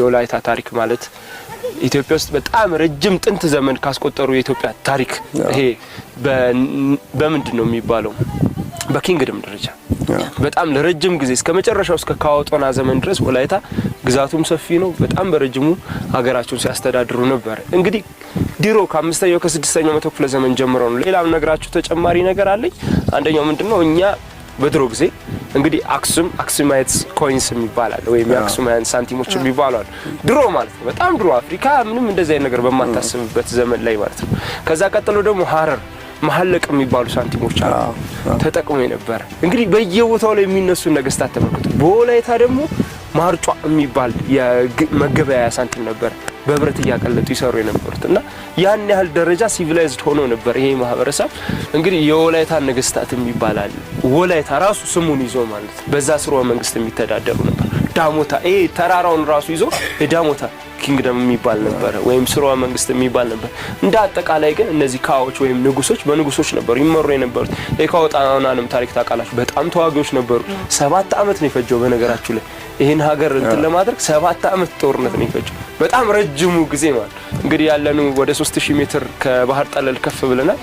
የወላይታ ታሪክ ማለት ኢትዮጵያ ውስጥ በጣም ረጅም ጥንት ዘመን ካስቆጠሩ የኢትዮጵያ ታሪክ ይሄ በምንድነው የሚባለው በኪንግደም ደረጃ በጣም ለረጅም ጊዜ እስከ መጨረሻው እስከ ካወጦና ዘመን ድረስ ወላይታ ግዛቱም ሰፊ ነው በጣም በረጅሙ ሀገራቸውን ሲያስተዳድሩ ነበር እንግዲህ ድሮ ከ5ኛው ከ6ኛው መቶ ክፍለ ዘመን ጀምሮ ነው ሌላም ነገራችሁ ተጨማሪ ነገር አለኝ አንደኛው ምንድነው እኛ በድሮ ጊዜ እንግዲህ አክሱማይትስ ኮይንስ የሚባላል ወይ የአክሱማያን ሳንቲሞች የሚባላል ድሮ ማለት ነው በጣም ድሮ አፍሪካ ምንም እንደዚህ አይነት ነገር በማታስብበት ዘመን ላይ ማለት ነው ከዛ ቀጥሎ ደግሞ ሐረር መሐለቅ የሚባሉ ሳንቲሞች አሉ ተጠቅሞ ነበር እንግዲህ በየቦታው ላይ የሚነሱ ነገስታት ተመልከቱ በወላይታ ደግሞ ማርጫ የሚባል የመገበያያ ሳንቲም ነበር በብረት ያቀለጡ ይሰሩ የነበሩትና ያን ያህል ደረጃ ሲቪላይዝድ ሆኖ ነበር ይሄ ማህበረሰብ እንግዲህ የወላይታ ነገስታት የሚባላል ወላይታ ራሱ ስሙን ይዞ ማለት በዛ ስርወ መንግስት የሚተዳደሩ ነበር ዳሞታ ተራራውን ራሱ ይዞ የዳሞታ ኪንግደም የሚባል ነበር ወይም ስርወ መንግስት የሚባል ነበር እንደ አጠቃላይ ግን እነዚህ ካዎች ወይም ንጉሶች በንጉሶች ነበር ይመሩ የነበሩት የካውጣናንም ታሪክ ታቃላችሁ በጣም ተዋጊዎች ነበሩ 7 አመት ነው የፈጀው በነገራችሁ ላይ ይሄን ሀገር እንትን ለማድረግ 7 አመት ጦርነት ነው የፈጀው በጣም ረጅሙ ጊዜ ማለት እንግዲህ ያለነው ወደ 3000 ሜትር ከባህር ጠለል ከፍ ብለናል